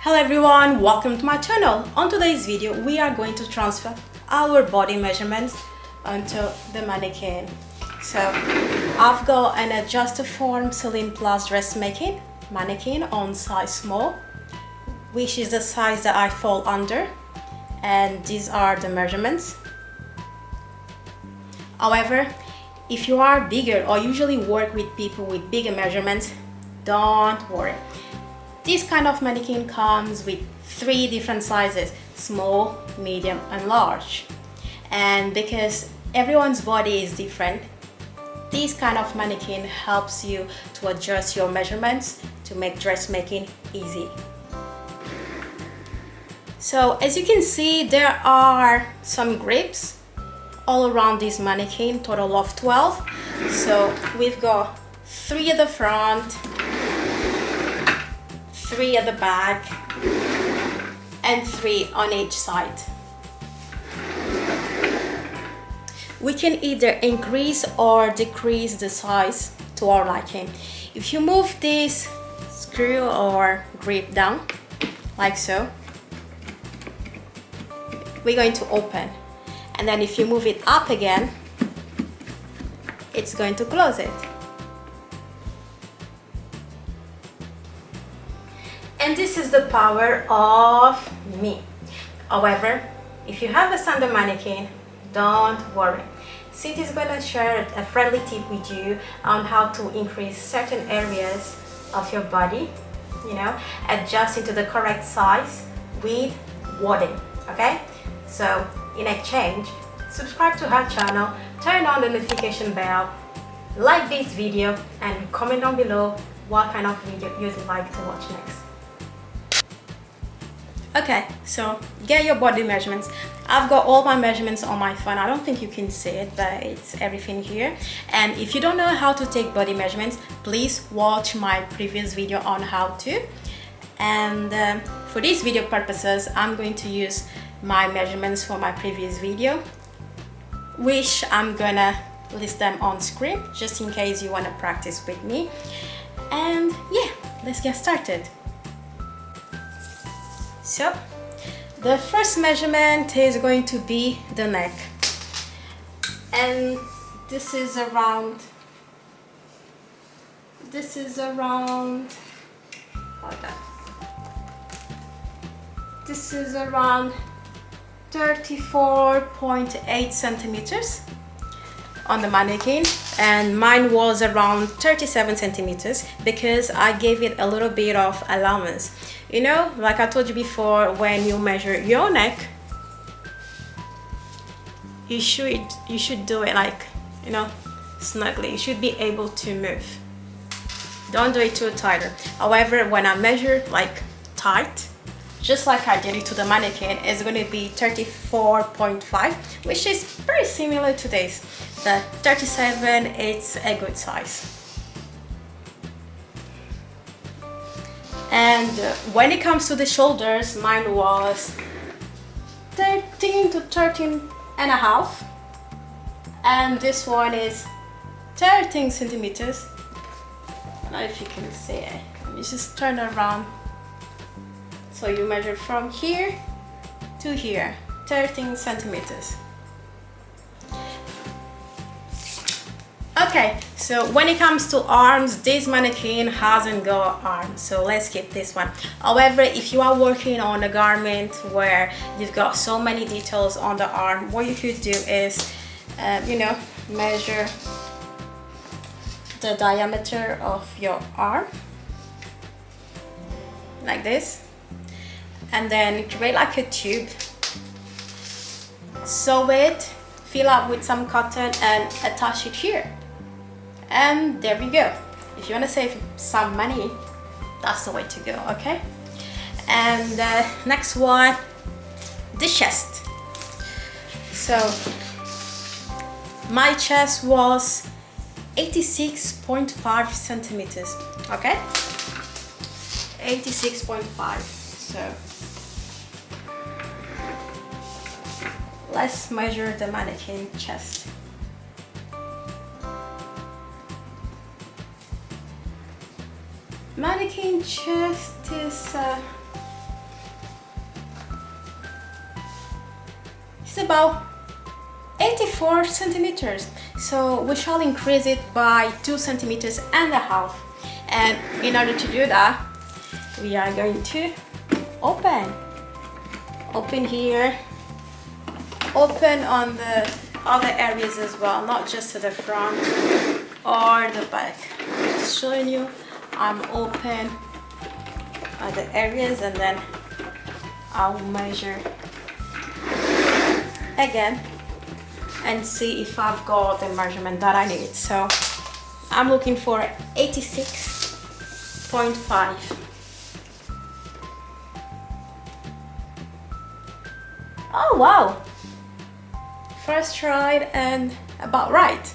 Hello everyone, welcome to my channel. On today's video we are going to transfer our body measurements onto the mannequin. So I've got an adjusted form Celine Plus dressmaking mannequin on size small, which is the size that I fall under, and these are the measurements. However, if you are bigger or usually work with people with bigger measurements, don't worry. This kind of mannequin comes with 3 different sizes: small, medium and large. And because everyone's body is different, this kind of mannequin helps you to adjust your measurements to make dressmaking easy. So as you can see, there are some grips all around this mannequin, total of 12. So we've got 3 at the front, 3 at the back, and 3 on each side. We can either increase or decrease the size to our liking. If you move this screw or grip down, like so, we're going to open. And then if you move it up again, it's going to close it. And this is the power of me. However, if you have a standard mannequin, don't worry. Cynthia is going to share a friendly tip with you on how to increase certain areas of your body, adjust into the correct size with wadding, okay? So in exchange, subscribe to her channel, turn on the notification bell, like this video, and comment down below what kind of video you'd like to watch next. Okay, so get your body measurements. I've got all my measurements on my phone. I don't think you can see it, but it's everything here. And if you don't know how to take body measurements, please watch my previous video on how to. And for these video purposes, I'm going to use my measurements for my previous video, which I'm gonna list them on screen just in case you want to practice with me. And yeah, let's get started. So the first measurement is going to be the neck, and this is around this is around 34.8 centimeters on the mannequin, and mine was around 37 centimeters because I gave it a little bit of allowance. Like I told you before, when you measure your neck, you should do it like, snugly. You should be able to move. Don't do it too tight. However, when I measure like tight, just like I did it to the mannequin, it's going to be 34.5, which is very similar to this. The 37, it's a good size. And when it comes to the shoulders, mine was 13 to 13 and a half, and this one is 13 centimeters. I don't know if you can see it. You just turn around. So you measure from here to here, 13 centimeters. Okay, so when it comes to arms, this mannequin hasn't got arms, so let's skip this one. However, if you are working on a garment where you've got so many details on the arm, what you could do is, measure the diameter of your arm, like this, and then create like a tube, sew it, fill up with some cotton and attach it here. And there we go. If you want to save some money, that's the way to go, okay? And next one, the chest. So my chest was 86.5 centimeters, okay? 86.5. So let's measure the mannequin chest. Mannequin chest is is about 84 centimeters. So we shall increase it by 2 centimeters and a half. And in order to do that, we are going to open here, open on the other areas as well, not just to the front or the back. Just showing you I'm open other areas, and then I'll measure again and see if I've got the measurement that I need. So I'm looking for 86.5. Oh wow, first try and about right.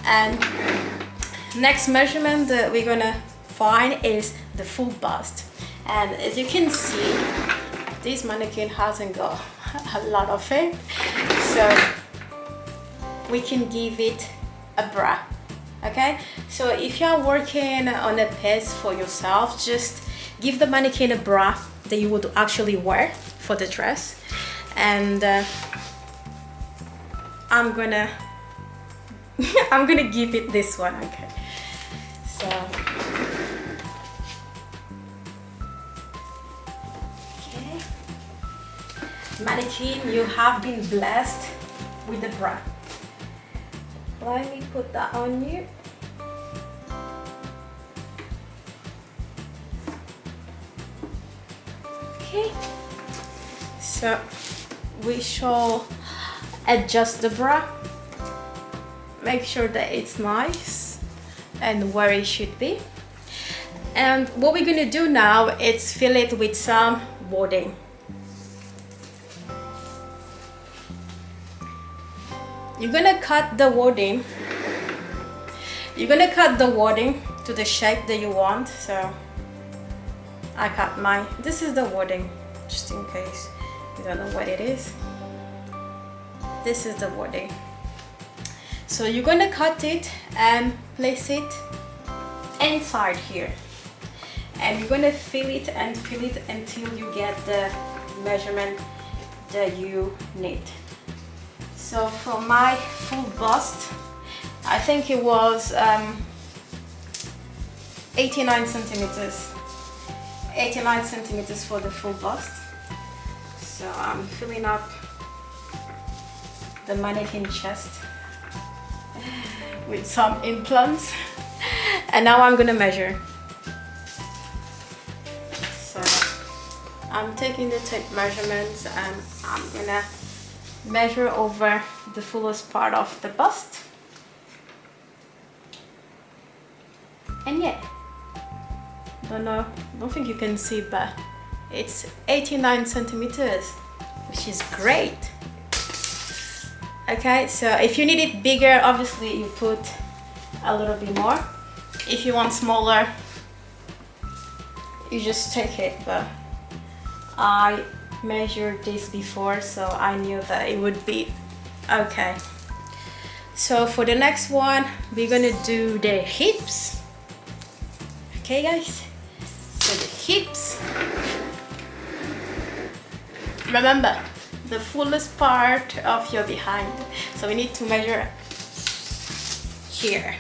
And next measurement that we're gonna find is the full bust. And as you can see, this mannequin hasn't got a lot of it, so we can give it a bra. Okay, so if you're working on a piece for yourself, just give the mannequin a bra that you would actually wear for the dress. And I'm gonna give it this one. Okay, so okay, mannequin, you have been blessed with the bra. Let me put that on you. Okay, so we shall adjust the bra, make sure that it's nice and where it should be. And what we're gonna do now is fill it with some wadding. You're gonna cut the wadding. You're gonna cut the wadding to the shape that you want. So I cut mine. This is the wadding, just in case you don't know what it is. This is the wadding. So you're gonna cut it and place it inside here. And you're gonna fill it and fill it until you get the measurement that you need. So for my full bust, I think it was 89 centimeters. 89 centimeters for the full bust. So I'm filling up the mannequin chest with some implants. And now I'm gonna measure. So I'm taking the tape measurements and I'm gonna measure over the fullest part of the bust. And yeah, don't think you can see, but it's 89 centimeters, which is great. Okay, so if you need it bigger, obviously you put a little bit more. If you want smaller, you just take it. But I measured this before, so I knew that it would be okay. So for the next one, we're gonna do the hips. Okay guys, so the hips, remember the fullest part of your behind, so we need to measure here.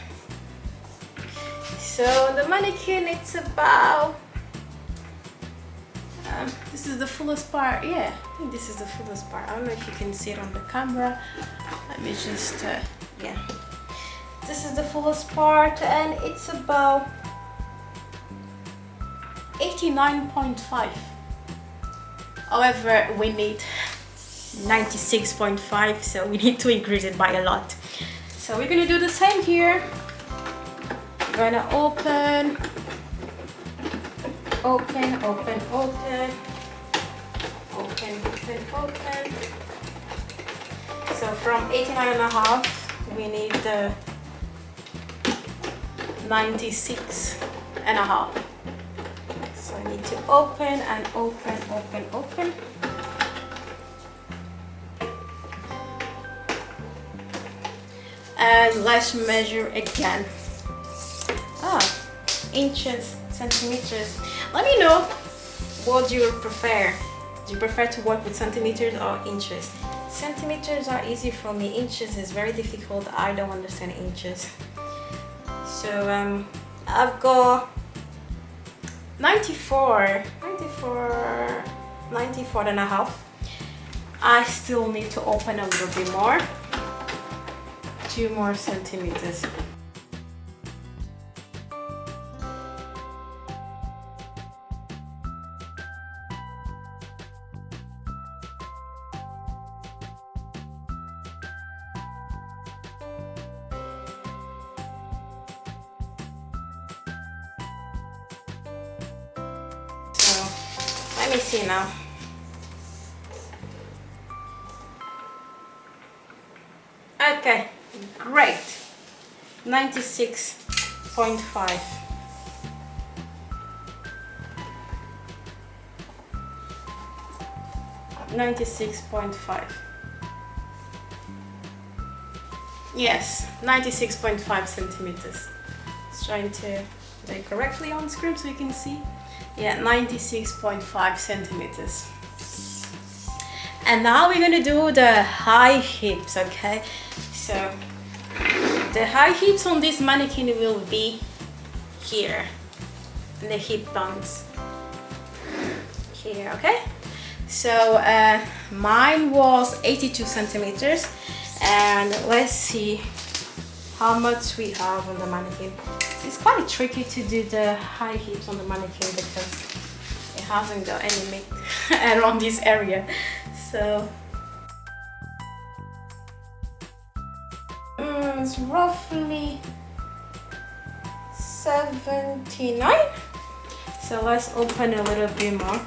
So the mannequin, it's about this is the fullest part. Yeah, I think this is the fullest part. I don't know if you can see it on the camera. Let me just yeah, this is the fullest part, and it's about 89.5. However, we need 96.5, so we need to increase it by a lot. So we're gonna do the same here. We're gonna open, open, open, open, open, open, open. So from 89.5, we need the 96.5. So I need to open and open, open, open. And let's measure again. Inches, centimeters. Let me know what you prefer. Do you prefer to work with centimeters or inches? Centimeters are easy for me. Inches is very difficult. I don't understand inches. So I've got 94 and a half. I still need to open a little bit more, 2 more centimeters. Let me see now. Okay, great. 96.5. Yes, 96.5 centimeters. Just trying to do it correctly on screen so you can see. Yeah, 96.5 centimeters. And now we're gonna do the high hips, okay? So the high hips on this mannequin will be here, the hip bones here, okay? So mine was 82 centimeters, and let's see how much we have on the mannequin. It's quite tricky to do the high hips on the mannequin because it hasn't got any meat around this area. So it's roughly 79. So let's open a little bit more.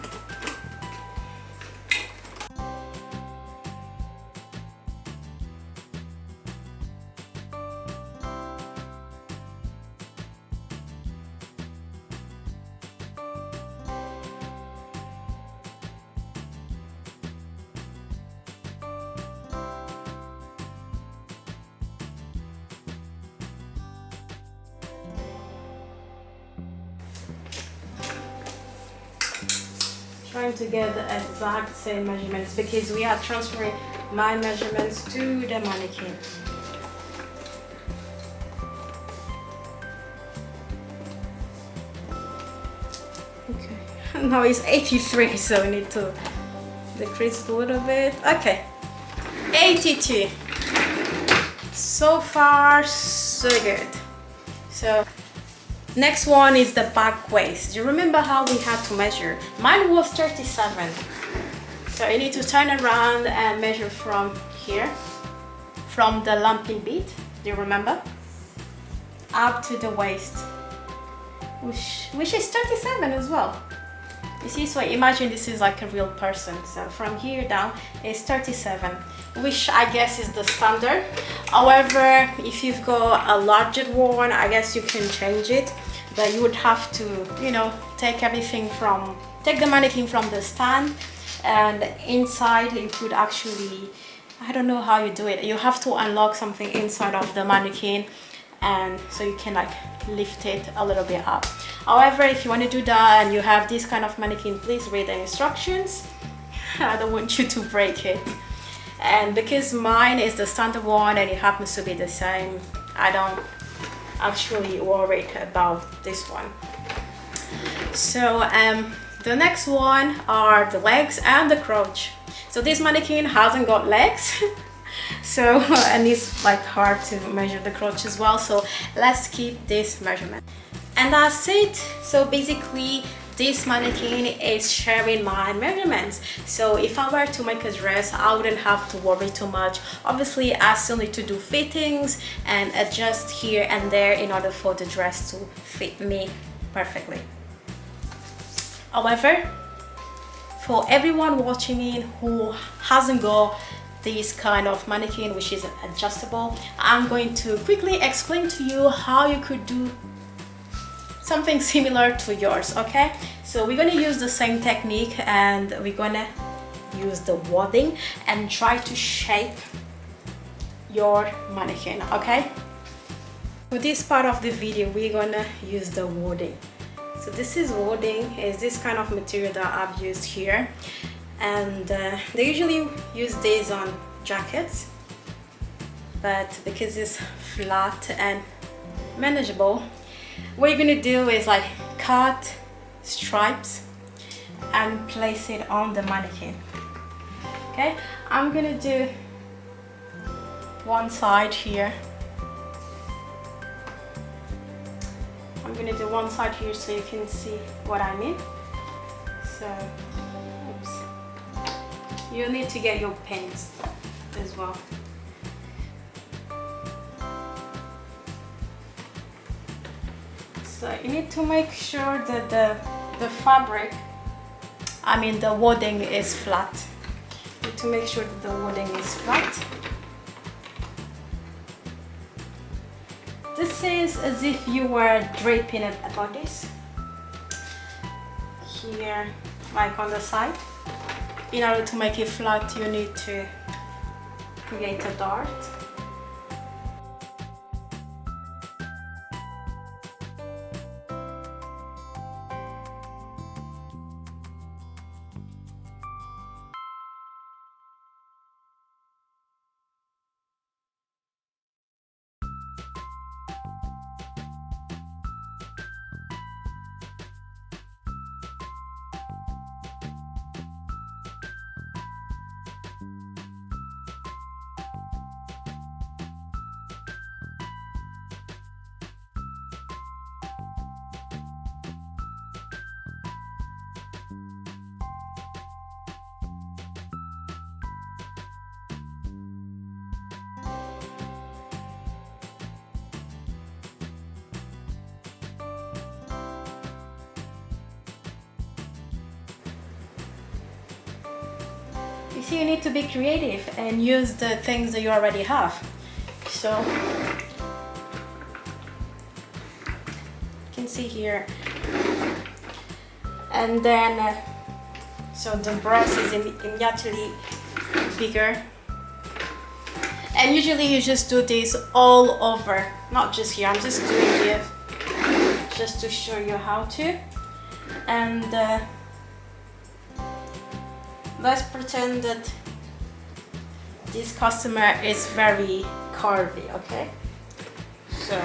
Trying to get the exact same measurements because we are transferring my measurements to the mannequin. Okay, now it's 83, so we need to decrease a little bit. Okay, 82. So far, so good. So next one is the back waist. Do you remember how we had to measure? Mine was 37. So you need to turn around and measure from here, from the lumping bead, do you remember? Up to the waist, which is 37 as well. You see, so imagine this is like a real person. So from here down is 37, which I guess is the standard. However, if you've got a larger one, I guess you can change it. But you would have to, you know, take the mannequin from the stand, and inside you could actually, I don't know how you do it. You have to unlock something inside of the mannequin, and so you can like lift it a little bit up. However, if you want to do that and you have this kind of mannequin, please read the instructions. I don't want you to break it. And because mine is the standard one and it happens to be the same, I don't actually worried about this one. So the next one are the legs and the crotch. So this mannequin hasn't got legs. So and it's like hard to measure the crotch as well, so let's keep this measurement. And that's it. So basically this mannequin is sharing my measurements. So if I were to make a dress, I wouldn't have to worry too much. Obviously I still need to do fittings and adjust here and there in order for the dress to fit me perfectly. However, for everyone watching me who hasn't got this kind of mannequin which is adjustable, I'm going to quickly explain to you how you could do something similar to yours, okay? So we're gonna use the same technique and we're gonna use the wadding and try to shape your mannequin, okay? For this part of the video, we're gonna use the wadding. So this is wadding, is this kind of material that I've used here, and they usually use this on jackets, but because it's flat and manageable, what you're gonna do is like cut stripes and place it on the mannequin. Okay, I'm gonna do one side here. I'm gonna do one side here so you can see what I mean. So, oops. You need to get your pins as well. So you need to make sure that the fabric, I mean the wadding is flat. You need to make sure that the wadding is flat. This is as if you were draping a bodice. Here, like on the side. In order to make it flat, you need to create a dart. You see, you need to be creative and use the things that you already have. So you can see here, and then so the breast is immediately bigger, and usually you just do this all over, not just here. I'm just doing it just to show you how to. And let's pretend that this customer is very curvy, okay? So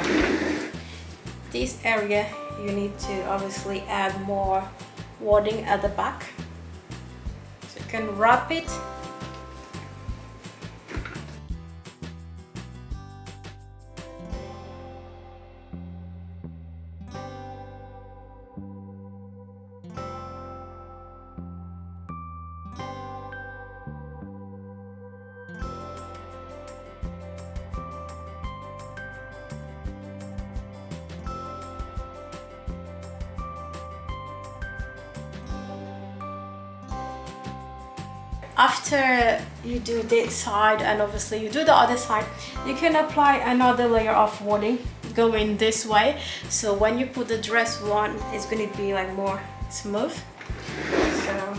this area you need to obviously add more wadding at the back. So you can wrap it. After you do this side and obviously you do the other side, you can apply another layer of wadding going this way. So when you put the dress on, it's going to be like more smooth. So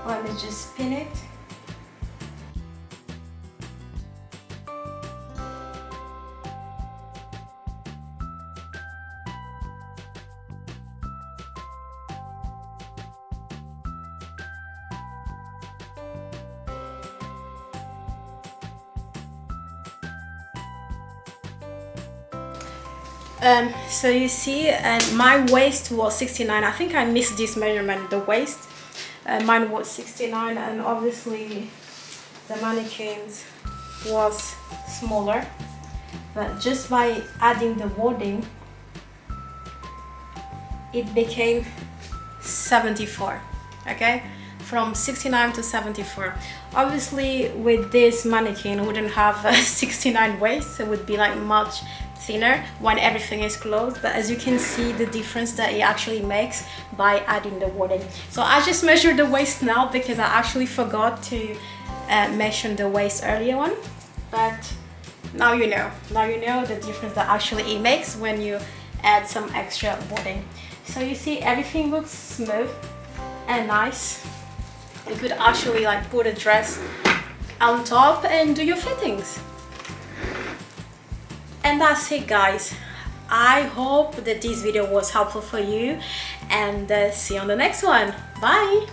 let me just pin it. So you see, and my waist was 69. I think I missed this measurement, the waist. Mine was 69, and obviously the mannequin's was smaller. But just by adding the wadding, it became 74, okay? From 69 to 74. Obviously with this mannequin, we wouldn't have a 69 waist. It would be like much thinner when everything is closed, but as you can see the difference that it actually makes by adding the wadding. So I just measured the waist now because I actually forgot to measure the waist earlier on, but now you know the difference that actually it makes when you add some extra wadding. So you see everything looks smooth and nice. You could actually like put a dress on top and do your fittings. And that's it, guys. I hope that this video was helpful for you, and see you on the next one. Bye.